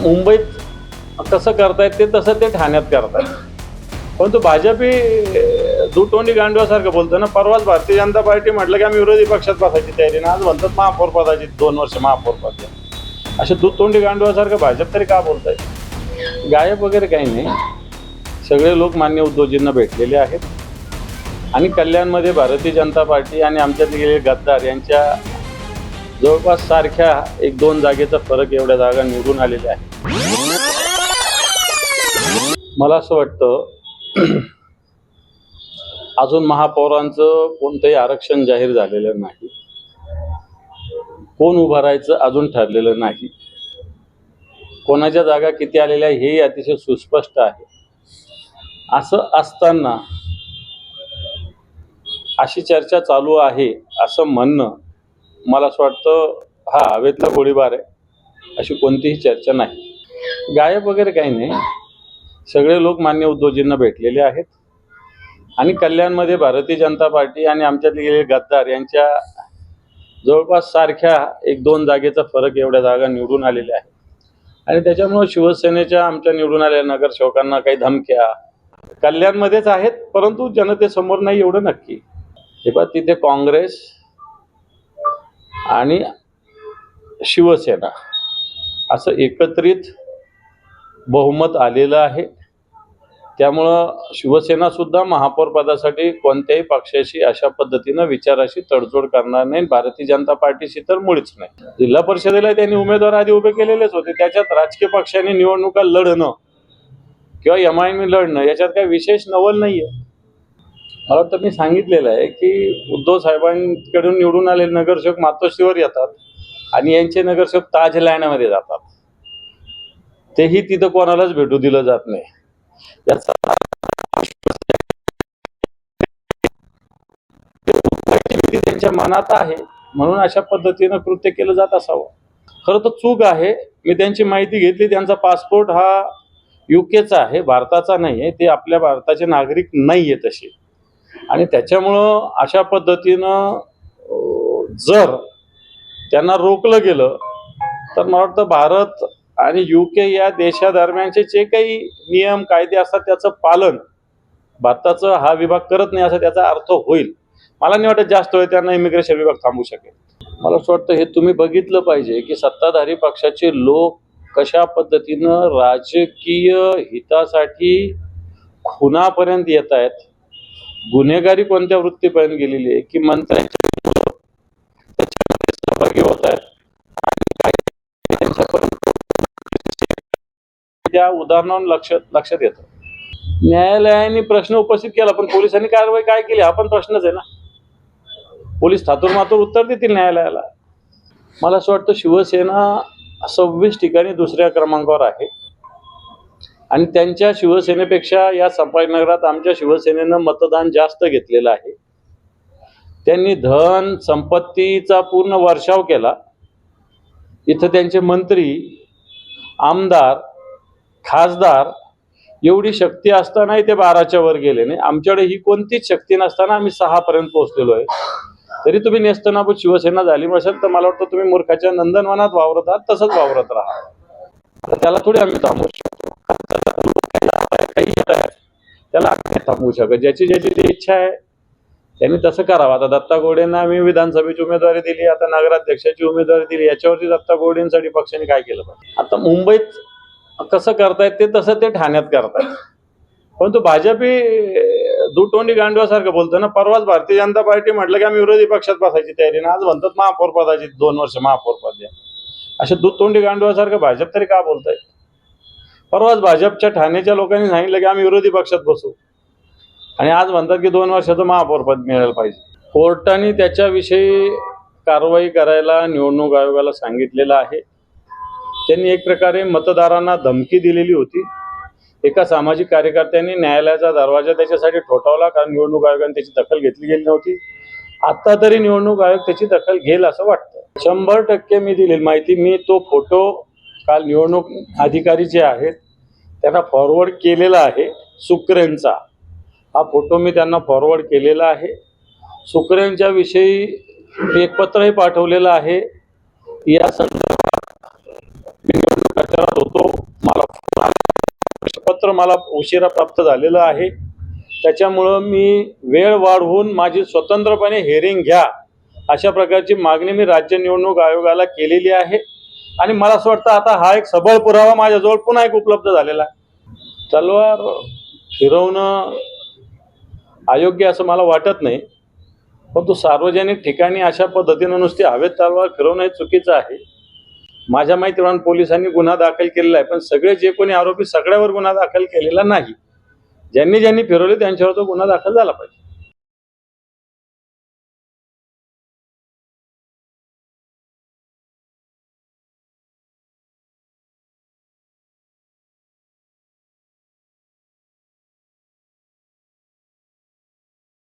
मुंबईत कसं करतायत ते तसं ते ठाण्यात करतायत. परंतु भाजप ही दुटोंडी गांडवासारखं बोलतं ना. परवाच भारतीय जनता पार्टी म्हटलं की आम्ही विरोधी पक्षात बसायची तयारी ना, आज म्हणतात महापौर पदाची 2 वर्ष महापौर पद. असे दुटोंडी गांडवासारखं भाजप तरी का बोलतायत? गायब वगैरे काही नाही. सगळे लोक मान्य उद्धवजींना भेटलेले आहेत आणि कल्याणमध्ये भारतीय जनता पार्टी आणि आमच्यात गेलेले गद्दार यांच्या जवळपास सारख्या 1-2 जागेचा फरक एवढ्या जागा निवडून आलेल्या आहेत. मला असं वाटतं अजून महापौरांचं कोणतंही आरक्षण जाहीर झालेलं नाही. कोण उभं राहायचं अजून ठरलेलं नाही. कोणाच्या जागा किती आलेल्या हेही अतिशय सुस्पष्ट आहे. असं असताना अशी चर्चा चालू आहे असं म्हणणं मला असं वाटतं हा हवेतला गोळीबार आहे. अशी कोणतीही चर्चा नाही. गायब वगैरे काही नाही. सगळे लोक मान्य उद्धवजींना भेटलेले आहेत आणि कल्याणमध्ये भारतीय जनता पार्टी आणि आमच्यात गेलेले गद्दार यांच्या जवळपास सारख्या 1-2 जागेचा फरक एवढ्या जागा निवडून आलेल्या आहेत. आणि त्याच्यामुळे शिवसेनेच्या आमच्या निवडून आलेल्या नगरसेवकांना काही धमक्या कल्याणमध्येच आहेत, परंतु जनतेसमोर नाही एवढं नक्की. हे पहा, तिथे काँग्रेस आणि शिवसेना असं एकत्रित बहुमत आलेलं आहे. त्यामुळं शिवसेना सुद्धा महापौर पदासाठी कोणत्याही पक्षाशी अशा पद्धतीनं विचाराशी तडजोड करणार नाही. भारतीय जनता पार्टीशी तर मुळीच नाही. जिल्हा परिषदेला त्यांनी उमेदवार आधी उभे केलेलेच होते. त्याच्यात राजकीय पक्षांनी निवडणुका लढणं किंवा एमआयएम लढणं याच्यात काही विशेष नवल नाहीये. मला वाटतं मी सांगितलेलं आहे की उद्धव साहेबांकडून निवडून आलेले नगरसेवक मातोश्रीवर येतात आणि यांचे नगरसेवक ताजलँडमध्ये जातात. तेही तिथं कोणालाच भेटू दिलं जात नाही. याचा त्यांच्या मनात आहे म्हणून अशा पद्धतीनं कृत्य केलं जात असावं. खरं तर चूक आहे. मी त्यांची माहिती घेतली. त्यांचा पासपोर्ट हा युकेचा आहे, भारताचा नाही आहे. ते आपल्या भारताचे नागरिक नाही आहे तसे. आणि त्याच्यामुळं अशा पद्धतीनं जर त्यांना रोखलं गेलं तर मला वाटतं भारत आणि युके या देशादरम्यानचे जे काही नियम कायदे असतात त्याचं पालन भारताचा हा विभाग करत नाही असा त्याचा अर्थ होईल. मला नाही वाटत जास्त वेळ त्यांना इमिग्रेशन विभाग थांबू शकेल. मला असं वाटतं हे तुम्ही बघितलं पाहिजे की सत्ताधारी पक्षाचे लोक कशा पद्धतीनं राजकीय हितासाठी खुनापर्यंत येत आहेत. गुन्हेगारी कोणत्या वृत्तीपर्यंत गेलेली आहे की मंत्र्यांच्या सहभागी होत आहेत. त्या उदाहरणावरून लक्षात येतं. न्यायालयाने प्रश्न उपस्थित केला पण पोलिसांनी कारवाई काय केली हा पण प्रश्नच आहे ना. पोलीस थातुरमातुर उत्तर देतील न्यायालयाला. मला असं वाटतं शिवसेना 26 ठिकाणी दुसऱ्या क्रमांकावर आहे आणि त्यांच्या शिवसेनेपेक्षा या संभाजीनगरात आमच्या शिवसेनेनं मतदान जास्त घेतलेलं आहे. त्यांनी धन संपत्तीचा पूर्ण वर्षाव केला. इथं त्यांचे मंत्री, आमदार, खासदार एवढी शक्ती असतानाही ते 12च्या वर गेले नाही. आमच्याकडे ही कोणतीच शक्ती नसताना आम्ही 6 पर्यंत पोहोचलेलो आहे. तरी तुम्ही नेस्तनाबूत शिवसेना झाली असेल तर मला वाटतं तुम्ही मूर्खाच्या नंदनवनात वावरत आहात तसंच वावरत राहा. त्याला थोडी आम्ही थांबवू शकतो. त्याला आम्ही थांबवू शकतो. ज्याची ज्याची इच्छा आहे त्यांनी तसं करावं. आता दत्ता गोडेंना आम्ही विधानसभेची उमेदवारी दिली, आता नगराध्यक्षाची उमेदवारी दिली. याच्यावरती दत्ता गोडेंसाठी पक्षाने काय केलं पाहिजे? आता मुंबईत कसं करतायत ते तसं ते ठाण्यात करतायत. परंतु भाजप ही दुटोंडी गांडवासारखं बोलतं ना. परवाच भारतीय जनता पार्टी म्हटलं की आम्ही विरोधी पक्षात बसायची तयारी ना, आज म्हणतात महापौर पदाची 2 वर्ष महापौर पद. अशा दुटोंडी गांडवासारखं भाजप तरी का बोलतायत? परवाच भाजपच्या ठाण्याच्या लोकांनी सांगितलं की आम्ही विरोधी पक्षात बसू आणि आज म्हणतात की 2 वर्षाचं महापौर पद मिळायला पाहिजे. कोर्टाने त्याच्याविषयी कारवाई करायला निवडणूक आयोगाला सांगितलेलं आहे. त्यांनी एक प्रकारे मतदारांना धमकी दिलेली होती. एका सामाजिक कार्यकर्त्यांनी न्यायालयाचा दरवाजा त्याच्यासाठी ठोठावला कारण निवडणूक आयोगाने त्याची दखल घेतली गेली नव्हती. आता तरी निवडणूक आयोग त्याची दखल घेईल असं वाटतं. 100% मी दिलेली माहिती. मी तो फोटो काल निवडणूक अधिकारी जे आहेत त्यांना फॉरवर्ड केलेला आहे. सुकरेंचा हा फोटो मी त्यांना फॉरवर्ड केलेला आहे. सुकरेंच्या विषयी एक पत्रही पाठवलेलं आहे. या संदर्भात मी निवडणूक प्रचारात होतो. पत्र मला उशिरा प्राप्त झालेलं आहे. त्याच्यामुळं मी वेळ वाढवून माझी स्वतंत्रपणे हिअरिंग घ्या अशा प्रकारची मागणी मी राज्य निवडणूक आयोगाला केलेली आहे. आणि मला असं वाटतं आता हा एक सबळ पुरावा माझ्याजवळ पुन्हा एक उपलब्ध झालेला आहे. तलवार फिरवणं अयोग्य असं मला वाटत नाही, परंतु सार्वजनिक ठिकाणी अशा पद्धतीनं नुसती हवेत तलवार फिरवणं हे चुकीचं आहे. माझ्या माहितीप्रमाणे पोलिसांनी गुन्हा दाखल केलेला आहे, पण सगळे जे कोणी आरोपी सगळ्यावर गुन्हा दाखल केलेला नाही. ज्यांनी ज्यांनी फिरवले त्यांच्यावर तो गुन्हा दाखल झाला पाहिजे.